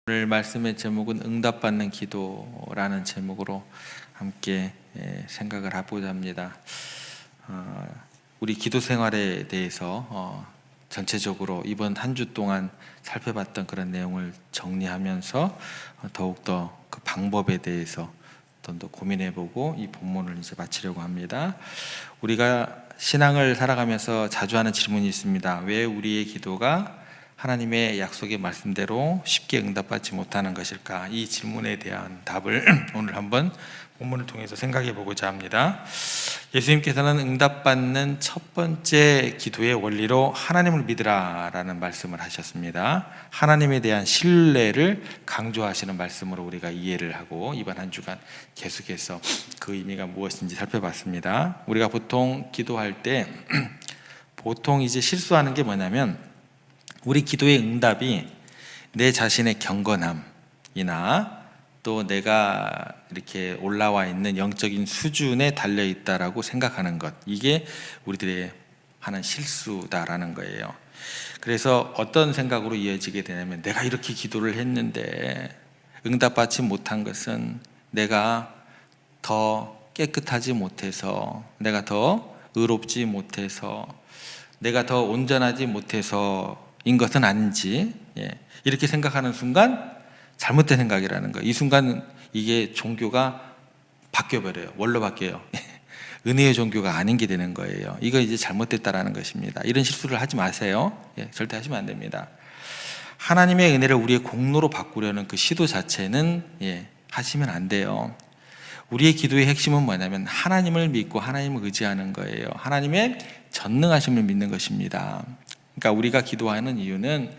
오늘 말씀의 제목은 응답받는 기도라는 제목으로 함께 생각을 해보자 합니다. 우리 기도 생활에 대해서 전체적으로 이번 한 주 동안 살펴봤던 그런 내용을 정리하면서 더욱더 그 방법에 대해서 좀 더 고민해보고 이 본문을 이제 마치려고 합니다. 우리가 신앙을 살아가면서 자주 하는 질문이 있습니다. 왜 우리의 기도가 하나님의 약속의 말씀대로 쉽게 응답받지 못하는 것일까? 이 질문에 대한 답을 오늘 한번 본문을 통해서 생각해 보고자 합니다. 예수님께서는 응답받는 첫 번째 기도의 원리로 하나님을 믿으라 라는 말씀을 하셨습니다. 하나님에 대한 신뢰를 강조하시는 말씀으로 우리가 이해를 하고 이번 한 주간 계속해서 그 의미가 무엇인지 살펴봤습니다. 우리가 보통 기도할 때 보통 이제 실수하는 게 뭐냐면 우리 기도의 응답이 내 자신의 경건함이나 또 내가 이렇게 올라와 있는 영적인 수준에 달려 있다라고 생각하는 것, 이게 우리들의 하는 실수다라는 거예요. 그래서 어떤 생각으로 이어지게 되냐면 내가 이렇게 기도를 했는데 응답받지 못한 것은 내가 더 깨끗하지 못해서, 내가 더 의롭지 못해서, 내가 더 온전하지 못해서 인 것은 아닌지, 이렇게 생각하는 순간 잘못된 생각이라는 거예요. 이 순간 이게 종교가 바뀌어버려요. 뭘로 바뀌어요? 은혜의 종교가 아닌 게 되는 거예요. 이거 이제 잘못됐다라는 것입니다. 이런 실수를 하지 마세요. 절대 하시면 안 됩니다. 하나님의 은혜를 우리의 공로로 바꾸려는 그 시도 자체는 하시면 안 돼요. 우리의 기도의 핵심은 뭐냐면 하나님을 믿고 하나님을 의지하는 거예요. 하나님의 전능하심을 믿는 것입니다. 그러니까 우리가 기도하는 이유는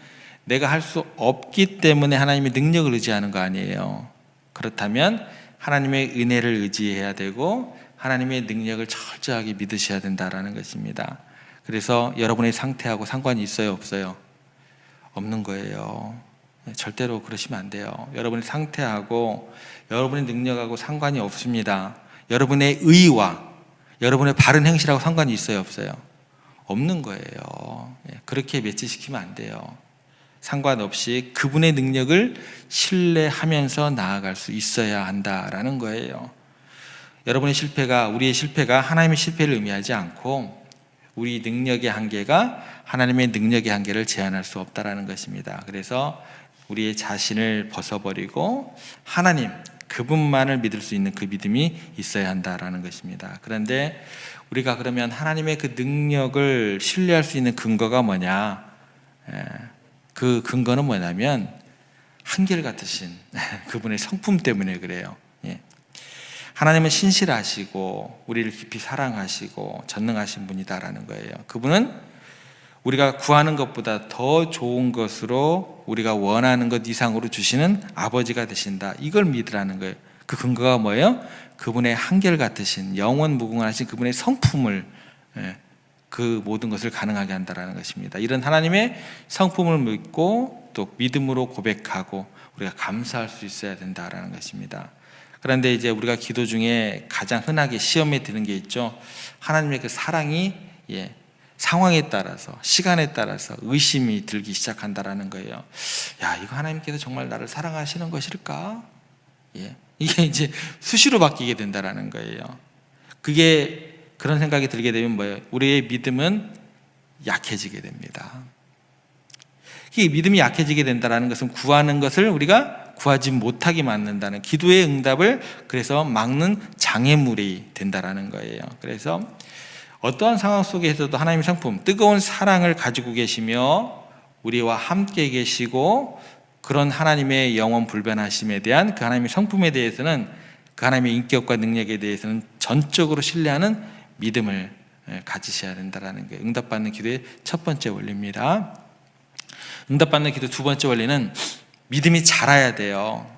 내가 할 수 없기 때문에 하나님의 능력을 의지하는 거 아니에요. 그렇다면 하나님의 은혜를 의지해야 되고 하나님의 능력을 철저하게 믿으셔야 된다라는 것입니다. 그래서 여러분의 상태하고 상관이 있어요, 없어요? 없는 거예요. 절대로 그러시면 안 돼요. 여러분의 상태하고 여러분의 능력하고 상관이 없습니다. 여러분의 의와 여러분의 바른 행실하고 상관이 있어요, 없어요? 없는 거예요. 그렇게 매치시키면 안 돼요. 상관없이 그분의 능력을 신뢰하면서 나아갈 수 있어야 한다라는 거예요. 여러분의 실패가, 우리의 실패가 하나님의 실패를 의미하지 않고 우리 능력의 한계가 하나님의 능력의 한계를 제한할 수 없다라는 것입니다. 그래서 우리의 자신을 벗어버리고 하나님, 그분만을 믿을 수 있는 그 믿음이 있어야 한다라는 것입니다. 그런데 우리가 그러면 하나님의 그 능력을 신뢰할 수 있는 근거가 뭐냐? 그 근거는 뭐냐면 한결같으신 그분의 성품 때문에 그래요. 하나님은 신실하시고 우리를 깊이 사랑하시고 전능하신 분이다라는 거예요. 그분은 우리가 구하는 것보다 더 좋은 것으로 우리가 원하는 것 이상으로 주시는 아버지가 되신다. 이걸 믿으라는 거예요. 그 근거가 뭐예요? 그분의 한결같으신 영원 무궁하신 그분의 성품을, 그 모든 것을 가능하게 한다는 것입니다. 이런 하나님의 성품을 믿고 또 믿음으로 고백하고 우리가 감사할 수 있어야 된다는 것입니다. 그런데 이제 우리가 기도 중에 가장 흔하게 시험에 드는 게 있죠. 하나님의 그 사랑이 상황에 따라서, 시간에 따라서 의심이 들기 시작한다라는 거예요. 야, 이거 하나님께서 정말 나를 사랑하시는 것일까? 이게 이제 수시로 바뀌게 된다라는 거예요. 그게 그런 생각이 들게 되면 뭐예요? 우리의 믿음은 약해지게 됩니다. 이 믿음이 약해지게 된다라는 것은 구하는 것을 우리가 구하지 못하게 만든다는, 기도의 응답을 그래서 막는 장애물이 된다라는 거예요. 그래서 어떠한 상황 속에서도 하나님의 성품, 뜨거운 사랑을 가지고 계시며 우리와 함께 계시고 그런 하나님의 영원 불변하심에 대한 그 하나님의 성품에 대해서는, 그 하나님의 인격과 능력에 대해서는 전적으로 신뢰하는 믿음을 가지셔야 된다는 거예요. 응답받는 기도의 첫 번째 원리입니다. 응답받는 기도 두 번째 원리는 믿음이 자라야 돼요.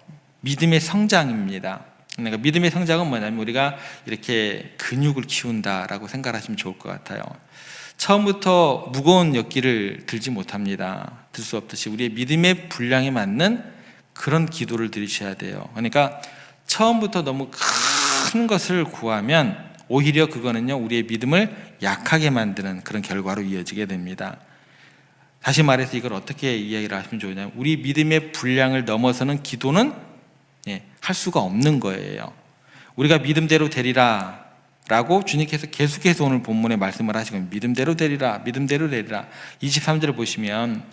믿음의 성장입니다. 그러니까 믿음의 성장은 뭐냐면 우리가 이렇게 근육을 키운다라고 생각하시면 좋을 것 같아요. 처음부터 무거운 역기를 들지 못합니다. 들 수 없듯이 우리의 믿음의 분량에 맞는 그런 기도를 드리셔야 돼요. 그러니까 처음부터 너무 큰 것을 구하면 오히려 그거는요 우리의 믿음을 약하게 만드는 그런 결과로 이어지게 됩니다. 다시 말해서 이걸 어떻게 이야기를 하시면 좋으냐면, 우리 믿음의 분량을 넘어서는 기도는 할 수가 없는 거예요. 우리가 믿음대로 되리라 라고 주님께서 계속해서 오늘 본문에 말씀을 하시거든요. 믿음대로 되리라, 믿음대로 되리라. 23절을 보시면,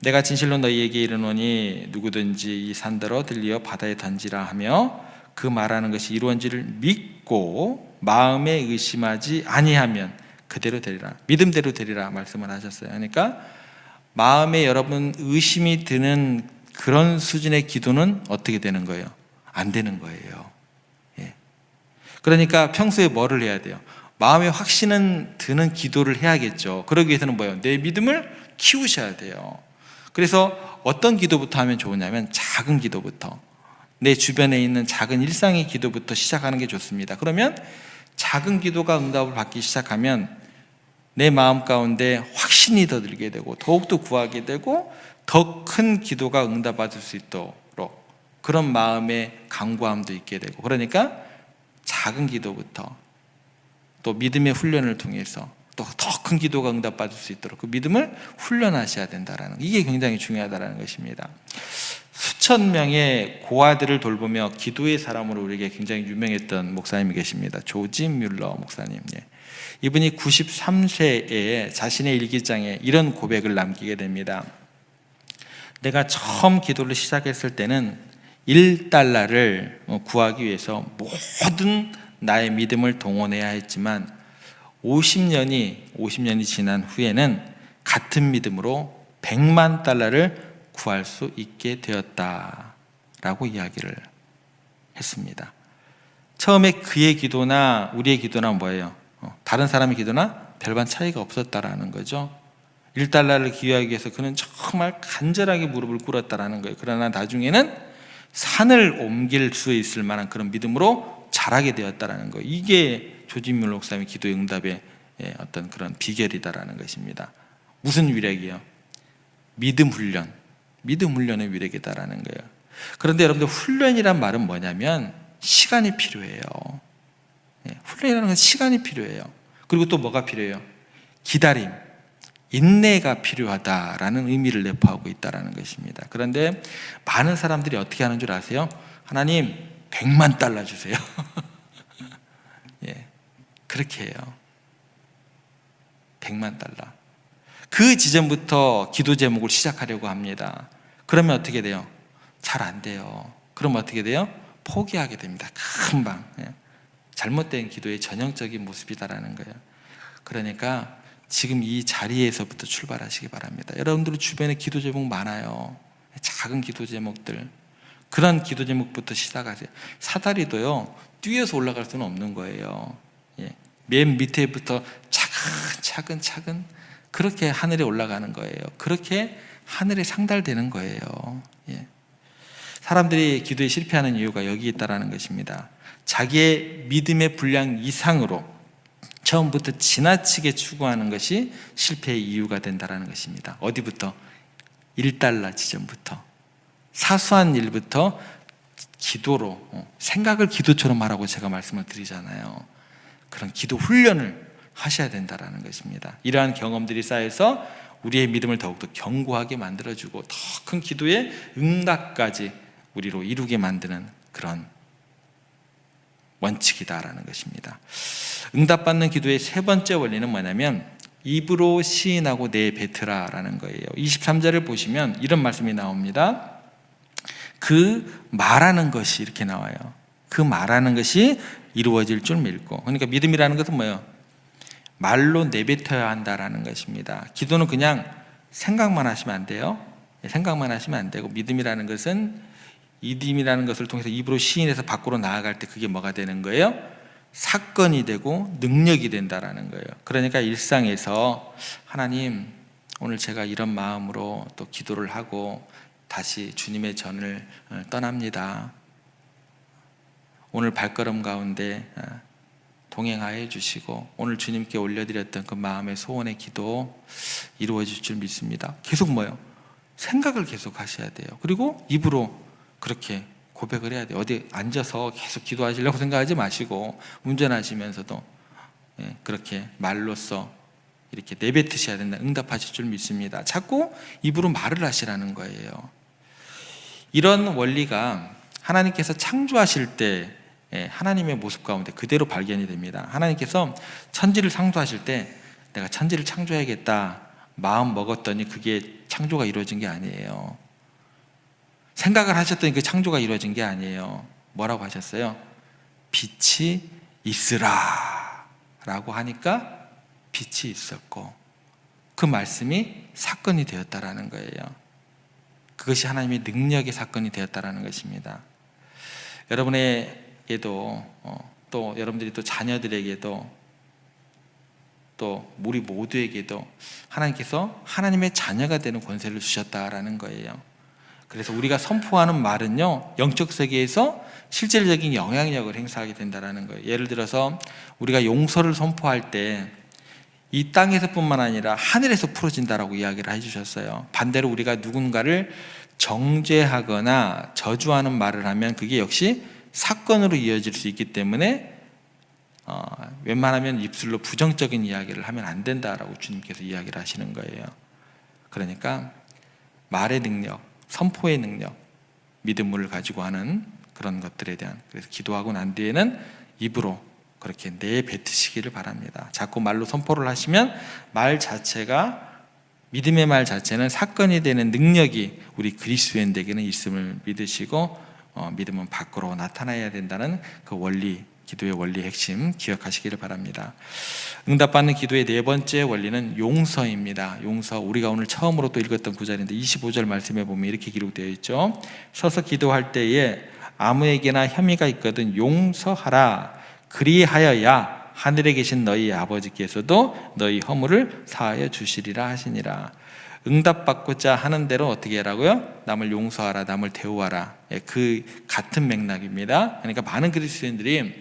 내가 진실로 너희에게 이르노니 누구든지 이 산더러 들리어 바다에 던지라 하며 그 말하는 것이 이루어지를 믿고 마음에 의심하지 아니하면 그대로 되리라, 믿음대로 되리라 말씀을 하셨어요. 그러니까 마음에 여러분 의심이 드는 그런 수준의 기도는 어떻게 되는 거예요? 안 되는 거예요. 그러니까 평소에 뭐를 해야 돼요? 마음에 확신은 드는 기도를 해야겠죠. 그러기 위해서는 뭐예요? 내 믿음을 키우셔야 돼요. 그래서 어떤 기도부터 하면 좋으냐면 작은 기도부터, 내 주변에 있는 작은 일상의 기도부터 시작하는 게 좋습니다. 그러면 작은 기도가 응답을 받기 시작하면 내 마음 가운데 확신이 더 들게 되고 더욱더 구하게 되고 더 큰 기도가 응답받을 수 있도록 그런 마음의 강구함도 있게 되고, 그러니까 작은 기도부터 또 믿음의 훈련을 통해서 또 더 큰 기도가 응답받을 수 있도록 그 믿음을 훈련하셔야 된다는, 이게 굉장히 중요하다는 것입니다. 수천 명의 고아들을 돌보며 기도의 사람으로 우리에게 굉장히 유명했던 목사님이 계십니다. 조지 뮬러 목사님. 이분이 93세에 자신의 일기장에 이런 고백을 남기게 됩니다. 내가 처음 기도를 시작했을 때는 $1를 구하기 위해서 모든 나의 믿음을 동원해야 했지만 50년이 지난 후에는 같은 믿음으로 $1,000,000를 구할 수 있게 되었다라고 이야기를 했습니다. 처음에 그의 기도나 우리의 기도나 뭐예요? 다른 사람의 기도나 별반 차이가 없었다라는 거죠. $1를 기여하기 위해서 그는 정말 간절하게 무릎을 꿇었다라는 거예요. 그러나 나중에는 산을 옮길 수 있을 만한 그런 믿음으로 자라게 되었다라는 거예요. 이게 조진물 목사님의 기도의 응답의 어떤 그런 비결이다라는 것입니다. 무슨 위력이요? 믿음 훈련의 위력이다라는 거예요. 그런데 여러분들, 훈련이란 말은 뭐냐면 시간이 필요해요. 훈련이라는 건 시간이 필요해요. 그리고 또 뭐가 필요해요? 기다림, 인내가 필요하다라는 의미를 내포하고 있다는 것입니다. 그런데 많은 사람들이 어떻게 하는 줄 아세요? 하나님 $1,000,000 주세요. 그렇게 해요. $1,000,000. 그 지점부터 기도 제목을 시작하려고 합니다. 그러면 어떻게 돼요? 잘 안 돼요. 그러면 어떻게 돼요? 포기하게 됩니다. 금방. 잘못된 기도의 전형적인 모습이다라는 거예요. 그러니까 지금 이 자리에서부터 출발하시기 바랍니다. 여러분들 주변에 기도 제목 많아요. 작은 기도 제목들, 그런 기도 제목부터 시작하세요. 사다리도요 뛰어서 올라갈 수는 없는 거예요. 맨 밑에부터 차근차근 그렇게 하늘에 올라가는 거예요. 그렇게 하늘에 상달되는 거예요. 사람들이 기도에 실패하는 이유가 여기 있다는 것입니다. 자기의 믿음의 분량 이상으로 처음부터 지나치게 추구하는 것이 실패의 이유가 된다는 것입니다. 어디부터? $1 지점부터, 사소한 일부터 기도로, 생각을 기도처럼 하라고 제가 말씀을 드리잖아요. 그런 기도 훈련을 하셔야 된다는 것입니다. 이러한 경험들이 쌓여서 우리의 믿음을 더욱더 견고하게 만들어주고 더 큰 기도의 응답까지 우리로 이루게 만드는 그런 원칙이다라는 것입니다. 응답받는 기도의 세 번째 원리는 뭐냐면 입으로 시인하고 내뱉으라라는 거예요. 23절을 보시면 이런 말씀이 나옵니다. 그 말하는 것이, 이렇게 나와요. 그 말하는 것이 이루어질 줄 믿고. 그러니까 믿음이라는 것은 뭐예요? 말로 내뱉어야 한다라는 것입니다. 기도는 그냥 생각만 하시면 안 돼요. 생각만 하시면 안 되고, 믿음이라는 것은 이딤이라는 것을 통해서 입으로 시인해서 밖으로 나아갈 때 그게 뭐가 되는 거예요? 사건이 되고 능력이 된다라는 거예요. 그러니까 일상에서 하나님, 오늘 제가 이런 마음으로 또 기도를 하고 다시 주님의 전을 떠납니다. 오늘 발걸음 가운데 동행하여 주시고 오늘 주님께 올려드렸던 그 마음의 소원의 기도 이루어질 줄 믿습니다. 계속 뭐예요? 생각을 계속 하셔야 돼요. 그리고 입으로 그렇게 고백을 해야 돼요. 어디 앉아서 계속 기도하시려고 생각하지 마시고 운전하시면서도 그렇게 말로써 이렇게 내뱉으셔야 된다, 응답하실 줄 믿습니다. 자꾸 입으로 말을 하시라는 거예요. 이런 원리가 하나님께서 창조하실 때 하나님의 모습 가운데 그대로 발견이 됩니다. 하나님께서 천지를 창조하실 때 내가 천지를 창조해야겠다 마음 먹었더니 그게 창조가 이루어진 게 아니에요. 생각을 하셨더니 그 창조가 이루어진 게 아니에요. 뭐라고 하셨어요? 빛이 있으라 라고 하니까 빛이 있었고 그 말씀이 사건이 되었다라는 거예요. 그것이 하나님의 능력의 사건이 되었다라는 것입니다. 여러분에게도 또 여러분들이 또 자녀들에게도 또 우리 모두에게도 하나님께서 하나님의 자녀가 되는 권세를 주셨다라는 거예요. 그래서 우리가 선포하는 말은요, 영적 세계에서 실질적인 영향력을 행사하게 된다는 거예요. 예를 들어서 우리가 용서를 선포할 때 이 땅에서뿐만 아니라 하늘에서 풀어진다라고 이야기를 해주셨어요. 반대로 우리가 누군가를 정죄하거나 저주하는 말을 하면 그게 역시 사건으로 이어질 수 있기 때문에 웬만하면 입술로 부정적인 이야기를 하면 안 된다라고 주님께서 이야기를 하시는 거예요. 그러니까 말의 능력, 선포의 능력, 믿음을 가지고 하는 그런 것들에 대한, 그래서 기도하고 난 뒤에는 입으로 그렇게 내뱉으시기를 바랍니다. 자꾸 말로 선포를 하시면 말 자체가, 믿음의 말 자체는 사건이 되는 능력이 우리 그리스도인에게는 있음을 믿으시고 믿음은 밖으로 나타나야 된다는 그 원리, 기도의 원리 핵심 기억하시기를 바랍니다. 응답받는 기도의 네 번째 원리는 용서입니다. 용서, 우리가 오늘 처음으로 또 읽었던 구절인데 25절 말씀에 보면 이렇게 기록되어 있죠. 서서 기도할 때에 아무에게나 혐의가 있거든 용서하라. 그리하여야 하늘에 계신 너희 아버지께서도 너희 허물을 사하여 주시리라 하시니라. 응답받고자 하는 대로 어떻게 하라고요? 남을 용서하라, 남을 대우하라. 그 같은 맥락입니다. 그러니까 많은 그리스도인들이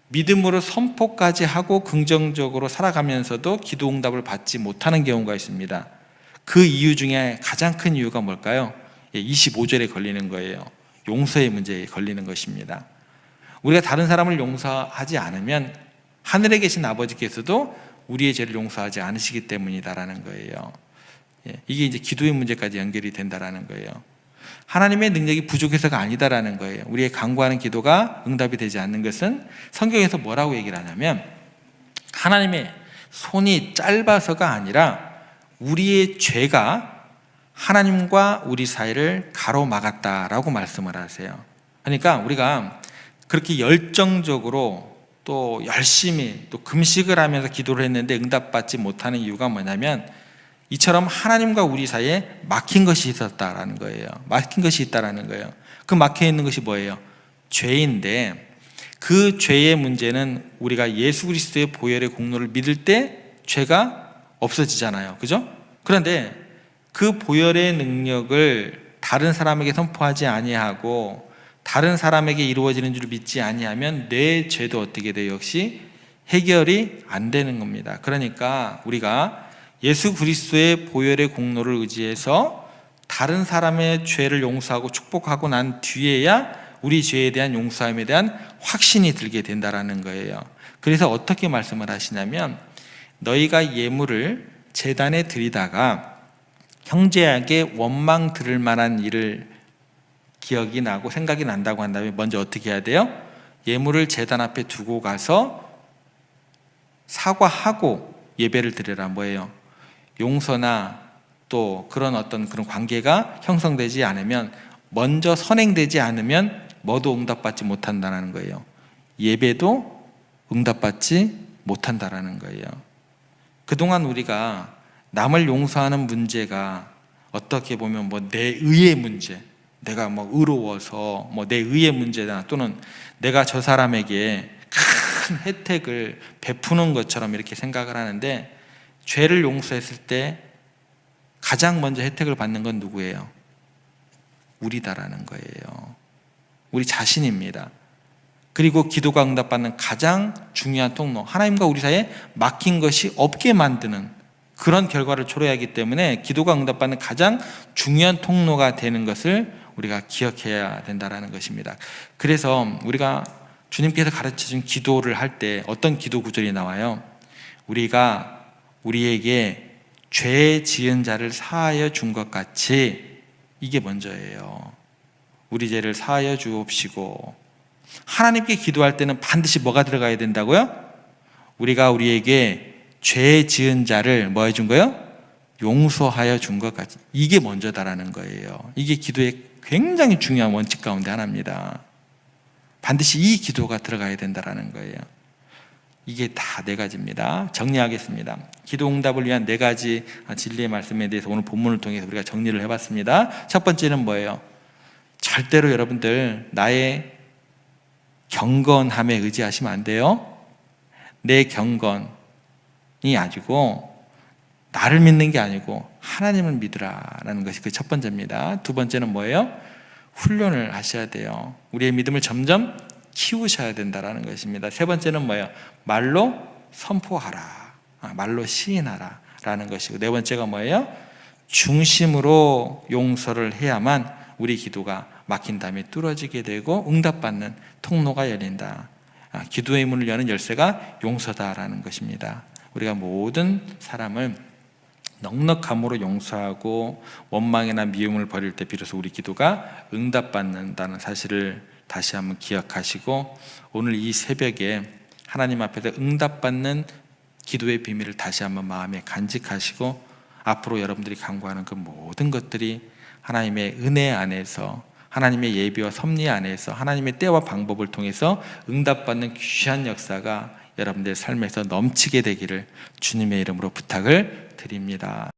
믿음으로 선포까지 하고 긍정적으로 살아가면서도 기도 응답을 받지 못하는 경우가 있습니다. 그 이유 중에 가장 큰 이유가 뭘까요? 25절에 걸리는 거예요. 용서의 문제에 걸리는 것입니다. 우리가 다른 사람을 용서하지 않으면 하늘에 계신 아버지께서도 우리의 죄를 용서하지 않으시기 때문이다라는 거예요. 이게 이제 기도의 문제까지 연결이 된다라는 거예요. 하나님의 능력이 부족해서가 아니다라는 거예요. 우리의 간구하는 기도가 응답이 되지 않는 것은 성경에서 뭐라고 얘기를 하냐면 하나님의 손이 짧아서가 아니라 우리의 죄가 하나님과 우리 사이를 가로막았다라고 말씀을 하세요. 그러니까 우리가 그렇게 열정적으로 또 열심히 또 금식을 하면서 기도를 했는데 응답받지 못하는 이유가 뭐냐면 이처럼 하나님과 우리 사이에 막힌 것이 있었다라는 거예요. 막힌 것이 있다라는 거예요. 그 막혀 있는 것이 뭐예요? 죄인데 그 죄의 문제는 우리가 예수 그리스도의 보혈의 공로를 믿을 때 죄가 없어지잖아요. 그죠? 그런데 그 보혈의 능력을 다른 사람에게 선포하지 아니하고 다른 사람에게 이루어지는 줄 믿지 아니하면 내 죄도 어떻게 돼요? 역시 해결이 안 되는 겁니다. 그러니까 우리가 예수 그리스도의 보혈의 공로를 의지해서 다른 사람의 죄를 용서하고 축복하고 난 뒤에야 우리 죄에 대한 용서함에 대한 확신이 들게 된다라는 거예요. 그래서 어떻게 말씀을 하시냐면 너희가 예물을 제단에 드리다가 형제에게 원망 들을 만한 일을 기억이 나고 생각이 난다고 한다면 먼저 어떻게 해야 돼요? 예물을 제단 앞에 두고 가서 사과하고 예배를 드리라. 뭐예요? 용서나 또 그런 어떤 그런 관계가 형성되지 않으면, 먼저 선행되지 않으면 뭐도 응답받지 못한다는 거예요. 예배도 응답받지 못한다는 거예요. 그동안 우리가 남을 용서하는 문제가 어떻게 보면 뭐 내 의의 문제, 내가 뭐 의로워서 뭐 내 의의 문제다, 또는 내가 저 사람에게 큰 혜택을 베푸는 것처럼 이렇게 생각을 하는데, 죄를 용서했을 때 가장 먼저 혜택을 받는 건 누구예요? 우리다라는 거예요. 우리 자신입니다. 그리고 기도가 응답받는 가장 중요한 통로, 하나님과 우리 사이에 막힌 것이 없게 만드는 그런 결과를 초래해야 하기 때문에 기도가 응답받는 가장 중요한 통로가 되는 것을 우리가 기억해야 된다는 것입니다. 그래서 우리가 주님께서 가르쳐준 기도를 할 때 어떤 기도 구절이 나와요? 우리가 우리에게 죄 지은 자를 사하여 준 것 같이, 이게 먼저예요. 우리 죄를 사하여 주옵시고. 하나님께 기도할 때는 반드시 뭐가 들어가야 된다고요? 우리가 우리에게 죄 지은 자를 뭐 해준 거예요? 용서하여 준 것 같이. 이게 먼저다라는 거예요. 이게 기도의 굉장히 중요한 원칙 가운데 하나입니다. 반드시 이 기도가 들어가야 된다라는 거예요. 이게 다 네 가지입니다. 정리하겠습니다. 기도 응답을 위한 네 가지 진리의 말씀에 대해서 오늘 본문을 통해서 우리가 정리를 해봤습니다. 첫 번째는 뭐예요? 절대로 여러분들 나의 경건함에 의지하시면 안 돼요. 내 경건이 아니고, 나를 믿는 게 아니고 하나님을 믿으라라는 것이 그 첫 번째입니다. 두 번째는 뭐예요? 훈련을 하셔야 돼요. 우리의 믿음을 점점 키우셔야 된다라는 것입니다. 세 번째는 뭐예요? 말로 선포하라, 말로 시인하라 라는 것이고, 네 번째가 뭐예요? 중심으로 용서를 해야만 우리 기도가 막힌 다음에 뚫어지게 되고 응답받는 통로가 열린다. 기도의 문을 여는 열쇠가 용서다라는 것입니다. 우리가 모든 사람을 넉넉함으로 용서하고 원망이나 미움을 버릴 때 비로소 우리 기도가 응답받는다는 사실을 다시 한번 기억하시고, 오늘 이 새벽에 하나님 앞에서 응답받는 기도의 비밀을 다시 한번 마음에 간직하시고, 앞으로 여러분들이 간구하는 그 모든 것들이 하나님의 은혜 안에서, 하나님의 예비와 섭리 안에서, 하나님의 때와 방법을 통해서 응답받는 귀한 역사가 여러분들의 삶에서 넘치게 되기를 주님의 이름으로 부탁을 드립니다.